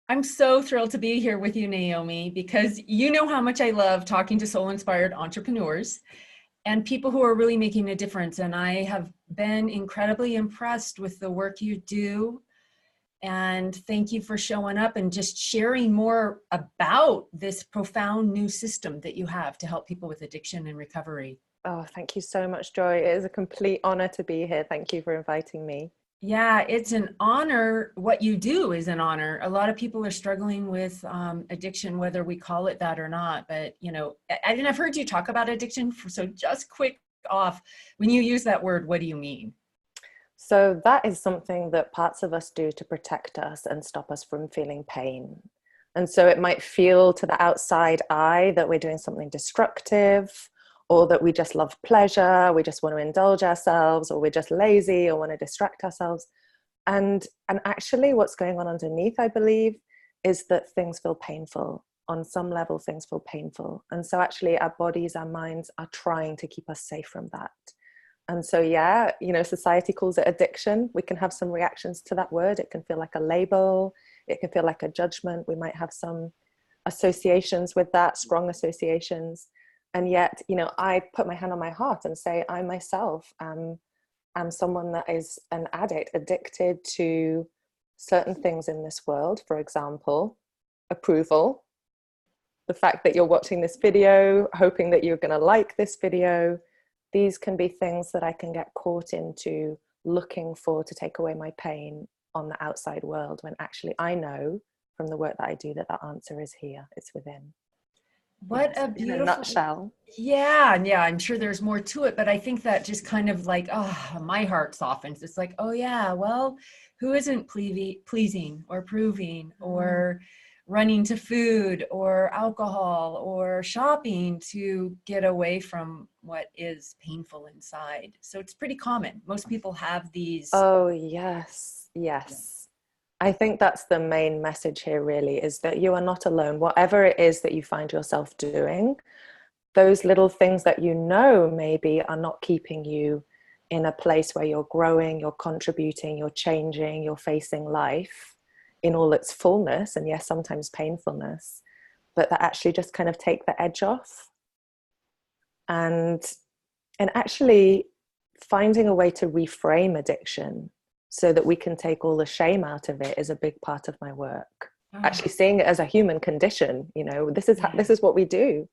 I'm so thrilled to be here with you, Naomi, because you know how much I love talking to soul-inspired entrepreneurs and people who are really making a difference. And I have been incredibly impressed with the work you do. And thank you for showing up and just sharing more about this profound new system that you have to help people with addiction and recovery. Oh, thank you so much, Joy. It is a complete honor to be here. Thank you for inviting me. Yeah, it's an honor. What you do is an honor. A lot of people are struggling with addiction, whether we call it that or not. But, you know, and I've heard you talk about addiction. So just quick off, when you use that word, what do you mean? So that is something that parts of us do to protect us and stop us from feeling pain. And so it might feel to the outside eye that we're doing something destructive, or that we just love pleasure, we just want to indulge ourselves, or we're just lazy or want to distract ourselves. And actually what's going on underneath, I believe, is that things feel painful. On some level, things feel painful. And so actually our bodies, our minds are trying to keep us safe from that. And so, yeah, society calls it addiction. We can have some reactions to that word. It can feel like a label. It can feel like a judgment. We might have some associations with that, strong associations. And yet, I put my hand on my heart and say, I myself am someone that is an addict, addicted to certain things in this world. For example, approval, the fact that you're watching this video, hoping that you're going to like this video. These can be things that I can get caught into looking for to take away my pain on the outside world, when actually I know from the work that I do that the answer is here, it's within. What Yes, a in a beautiful, nutshell. yeah, yeah, I'm sure there's more to it, but I think that just kind of like, oh, my heart softens. It's like, oh yeah, well, who isn't pleasing or proving or running to food or alcohol or shopping to get away from what is painful inside? So it's pretty common. Most people have these. Oh, yes, yes. I think that's the main message here, really, is that you are not alone. Whatever it is that you find yourself doing, those little things that maybe are not keeping you in a place where you're growing, you're contributing, you're changing, you're facing life in all its fullness, and yes, sometimes painfulness, but that actually just kind of take the edge off. And actually finding a way to reframe addiction so that we can take all the shame out of it is a big part of my work. Oh, Actually seeing it as a human condition, this is what we do.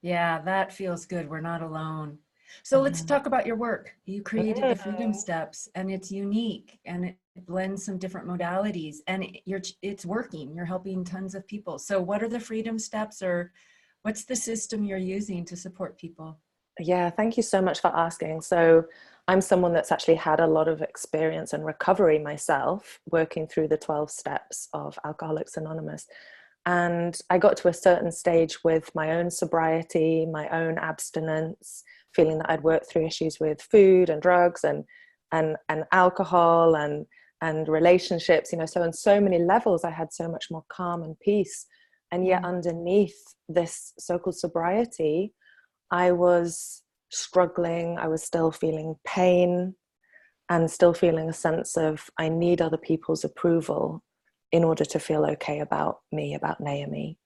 yeah, that feels good. We're not alone. So let's talk about your work. You created the Freedom Mm. Steps, and it's unique and it blends some different modalities, and it's working. You're helping tons of people. So what are the Freedom Steps, or what's the system you're using to support people? Yeah, thank you so much for asking. So I'm someone that's actually had a lot of experience and recovery myself, working through the 12 steps of Alcoholics Anonymous. And I got to a certain stage with my own sobriety, my own abstinence, feeling that I'd worked through issues with food and drugs and alcohol and relationships, so on so many levels I had so much more calm and peace. And yet Mm. underneath this so-called sobriety, I was struggling. I was still feeling pain and still feeling a sense of I need other people's approval in order to feel okay about me, about Naomi.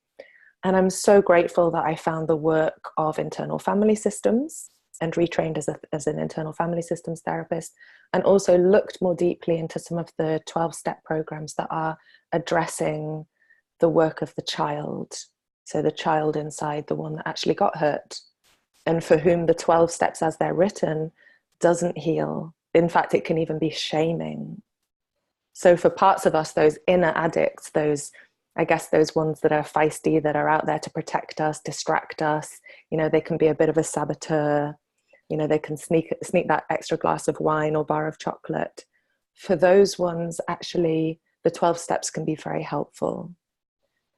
And I'm so grateful that I found the work of internal family systems and retrained as an internal family systems therapist, and also looked more deeply into some of the 12-step programs that are addressing the work of the child. So the child inside, the one that actually got hurt, and for whom the 12 steps as they're written doesn't heal. In fact, it can even be shaming. So for parts of us, those inner addicts, those ones that are feisty, that are out there to protect us, distract us, they can be a bit of a saboteur, they can sneak that extra glass of wine or bar of chocolate. For those ones, actually, the 12 steps can be very helpful.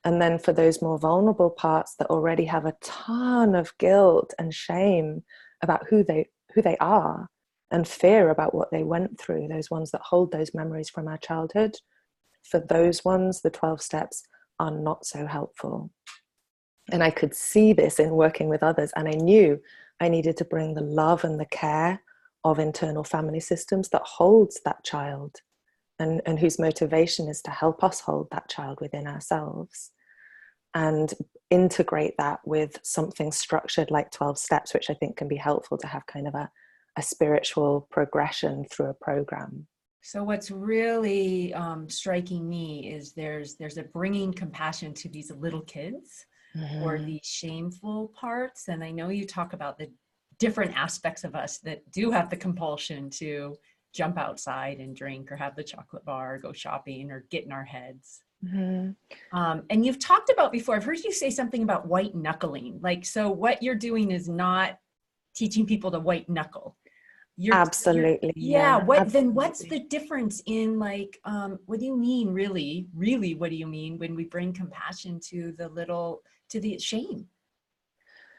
And then for those more vulnerable parts that already have a ton of guilt and shame about who they are, and fear about what they went through, those ones that hold those memories from our childhood, for those ones, the 12 steps are not so helpful. And I could see this in working with others, and I knew I needed to bring the love and the care of internal family systems that holds that child and whose motivation is to help us hold that child within ourselves and integrate that with something structured like 12 steps, which I think can be helpful to have kind of a spiritual progression through a program. So what's really striking me is there's a bringing compassion to these little kids or these shameful parts. And I know you talk about the different aspects of us that do have the compulsion to jump outside and drink or have the chocolate bar, or go shopping or get in our heads. And you've talked about before, I've heard you say something about white-knuckling. Like, so what you're doing is not teaching people to white knuckle. Absolutely. Then what's the difference in like, what do you mean really, what do you mean when we bring compassion to the shame?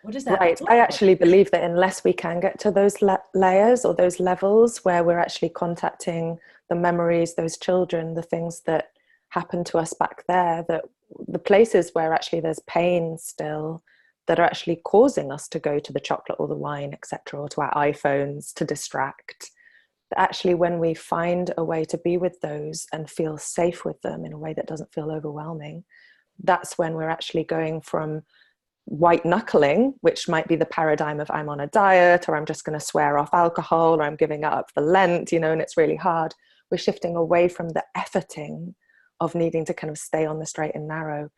What does that Right. look I like? actually believe that unless we can get to those layers or those levels where we're actually contacting the memories, those children, the things that happened to us back there, that the places where actually there's pain still that are actually causing us to go to the chocolate or the wine, etc., or to our iPhones to distract. That actually when we find a way to be with those and feel safe with them in a way that doesn't feel overwhelming, that's when we're actually going from white knuckling, which might be the paradigm of I'm on a diet, or I'm just going to swear off alcohol, or I'm giving up for Lent, and it's really hard. We're shifting away from the efforting of needing to kind of stay on the straight and narrow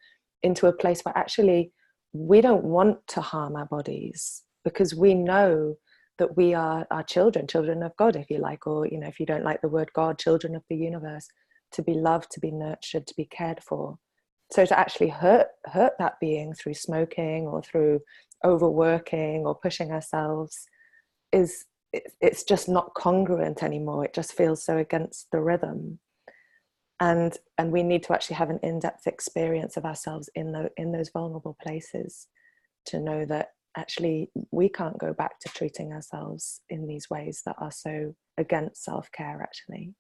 into a place where actually we don't want to harm our bodies, because we know that we are our children of God, if you like, or, if you don't like the word God, children of the universe, to be loved, to be nurtured, to be cared for. So to actually hurt that being through smoking or through overworking or pushing ourselves it's just not congruent anymore. It just feels so against the rhythm. And we need to actually have an in-depth experience of ourselves in those vulnerable places to know that actually we can't go back to treating ourselves in these ways that are so against self-care, actually.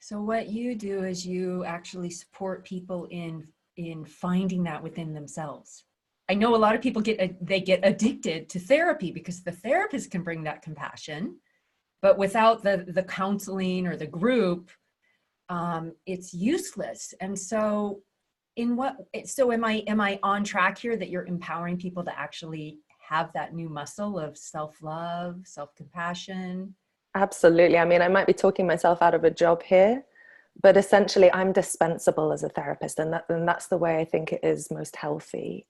So what you do is you actually support people in finding that within themselves. I know a lot of people get addicted to therapy because the therapist can bring that compassion, but without the counseling or the group, it's useless. And so am I on track here that you're empowering people to actually have that new muscle of self-love, self-compassion? Absolutely. I mean, I might be talking myself out of a job here, but essentially I'm dispensable as a therapist, and that's the way I think it is most healthy.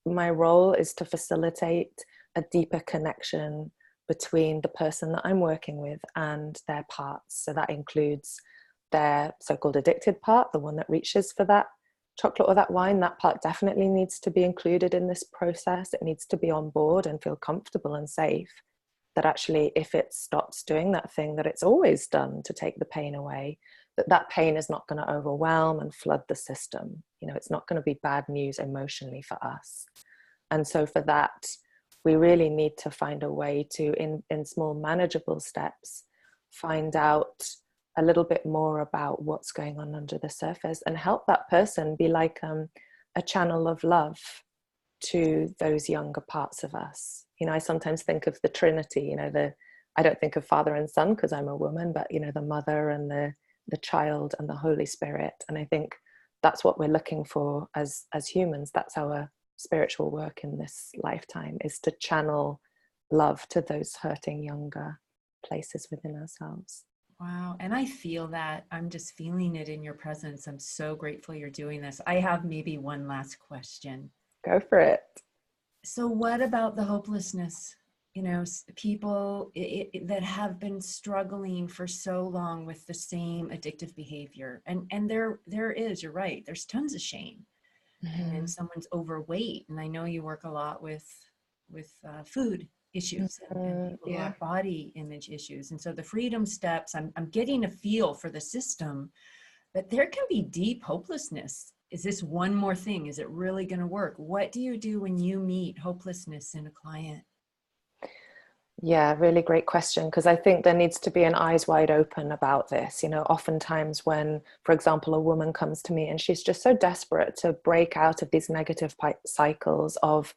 My role is to facilitate a deeper connection between the person that I'm working with and their parts. So that includes their so-called addicted part, the one that reaches for that chocolate or that wine. That part definitely needs to be included in this process. It needs to be on board and feel comfortable and safe. That actually, if it stops doing that thing that it's always done to take the pain away, that pain is not going to overwhelm and flood the system. It's not going to be bad news emotionally for us. And so for that, we really need to find a way to, in small manageable steps, find out a little bit more about what's going on under the surface and help that person be like a channel of love to those younger parts of us. I sometimes think of the Trinity, I don't think of Father and Son because I'm a woman, but the mother and the child and the Holy Spirit. And I think that's what we're looking for as humans. That's our spiritual work in this lifetime, is to channel love to those hurting younger places within ourselves. Wow. And I feel that. I'm just feeling it in your presence. I'm so grateful you're doing this. I have maybe one last question. Go for it. So what about the hopelessness? People that have been struggling for so long with the same addictive behavior. And there is, you're right, there's tons of shame. Mm-hmm. And someone's overweight. And I know you work a lot with food issues and people who have body image issues. And so the freedom steps, I'm getting a feel for the system, but there can be deep hopelessness. Is this one more thing? Is it really going to work? What do you do when you meet hopelessness in a client? Yeah, really great question, because I think there needs to be an eyes wide open about this. Oftentimes when, for example, a woman comes to me and she's just so desperate to break out of these negative cycles of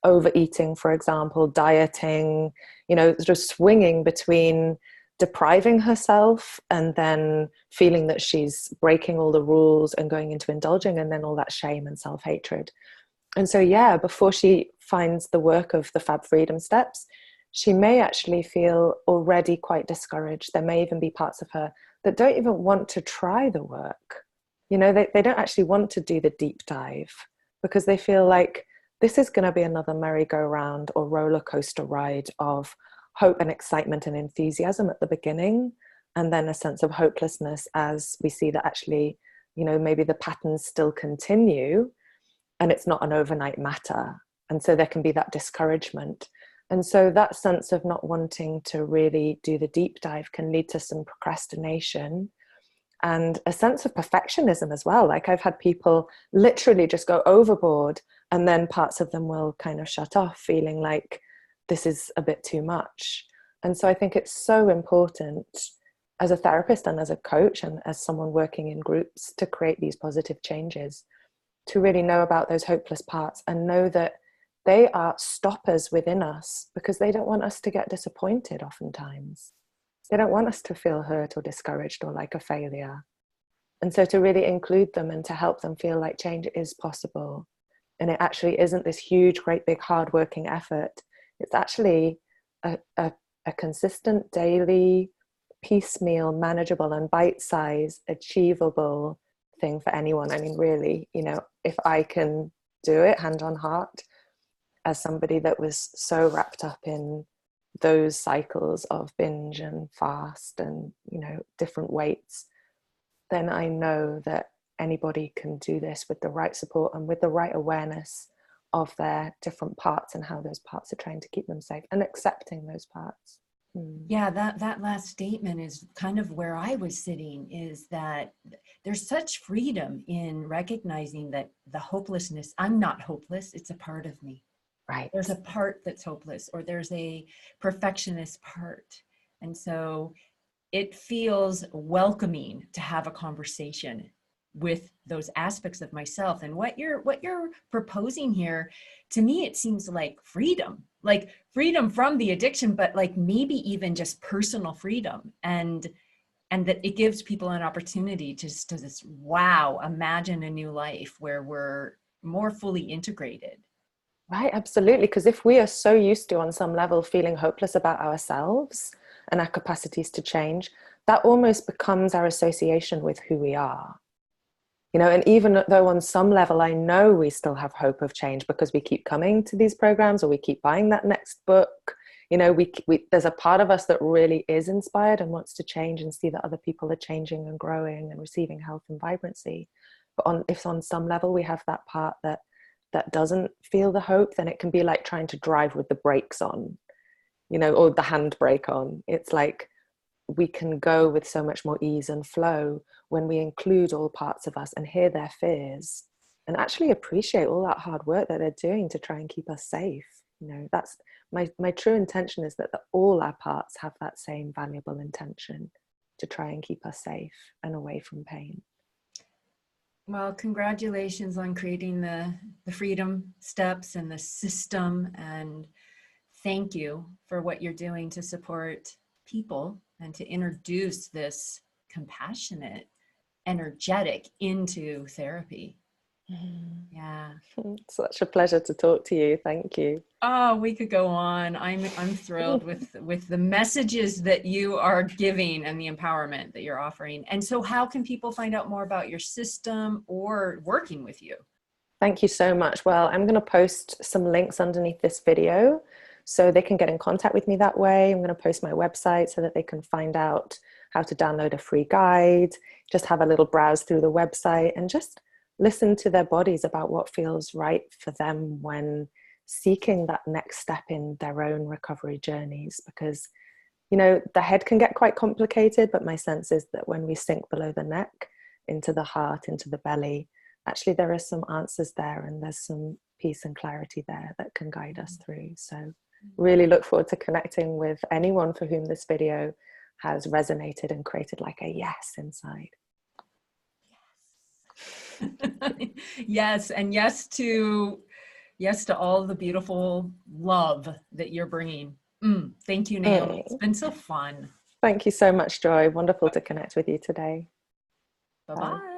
overeating, for example, dieting, sort of swinging between depriving herself and then feeling that she's breaking all the rules and going into indulging, and then all that shame and self-hatred. And so, yeah, before she finds the work of the FAB Freedom steps, she may actually feel already quite discouraged. There may even be parts of her that don't even want to try the work. You know, they don't actually want to do the deep dive because they feel like this is going to be another merry-go-round or roller coaster ride of hope and excitement and enthusiasm at the beginning, and then a sense of hopelessness as we see that actually, you know, maybe the patterns still continue and it's not an overnight matter. And so there can be that discouragement. And so that sense of not wanting to really do the deep dive can lead to some procrastination and a sense of perfectionism as well. Like I've had people literally just go overboard, and then parts of them will kind of shut off, feeling like this is a bit too much. And so I think it's so important as a therapist and as a coach and as someone working in groups to create these positive changes, to really know about those hopeless parts and know that they are stoppers within us because they don't want us to get disappointed oftentimes. They don't want us to feel hurt or discouraged or like a failure. And so to really include them and to help them feel like change is possible. And it actually isn't this huge, great, big, hard-working effort. It's actually a consistent, daily, piecemeal, manageable and bite-sized, achievable thing for anyone. I mean, really, you know, if I can do it hand on heart, as somebody that was so wrapped up in those cycles of binge and fast and, you know, different weights, then I know that anybody can do this with the right support and with the right awareness of their different parts and how those parts are trying to keep them safe and accepting those parts. Yeah, that last statement is kind of where I was sitting, is that there's such freedom in recognizing that the hopelessness, I'm not hopeless, it's a part of me. Right. There's a part that's hopeless, or there's a perfectionist part. And so it feels welcoming to have a conversation with those aspects of myself. And what you're proposing here, to me, it seems like freedom from the addiction, but like maybe even just personal freedom. And that it gives people an opportunity to just, wow, imagine a new life where we're more fully integrated. Right, absolutely. Because if we are so used to, on some level, feeling hopeless about ourselves and our capacities to change, that almost becomes our association with who we are. You know, and even though on some level I know we still have hope of change because we keep coming to these programs or we keep buying that next book, you know, we there's a part of us that really is inspired and wants to change and see that other people are changing and growing and receiving health and vibrancy. But if on some level we have that part that doesn't feel the hope, then it can be like trying to drive with the brakes on, you know, or the handbrake on. It's like we can go with so much more ease and flow when we include all parts of us and hear their fears and actually appreciate all that hard work that they're doing to try and keep us safe. You know, that's my true intention, is that all our parts have that same valuable intention to try and keep us safe and away from pain. Well, congratulations on creating the freedom steps and the system, and thank you for what you're doing to support people and to introduce this compassionate, energetic into therapy. Yeah. It's such a pleasure to talk to you. Thank you. Oh, we could go on. I'm thrilled with the messages that you are giving and the empowerment that you're offering. And so how can people find out more about your system or working with you? Thank you so much. Well, I'm going to post some links underneath this video so they can get in contact with me that way. I'm going to post my website so that they can find out how to download a free guide, just have a little browse through the website and just listen to their bodies about what feels right for them when seeking that next step in their own recovery journeys. Because, you know, the head can get quite complicated, but my sense is that when we sink below the neck, into the heart, into the belly, actually there are some answers there and there's some peace and clarity there that can guide us through. So really look forward to connecting with anyone for whom this video has resonated and created like a yes inside. Yes, and yes to all the beautiful love that you're bringing. Thank you, Naomi. It's been so fun. Thank you so much, Joy. Wonderful to connect with you today. Bye-bye.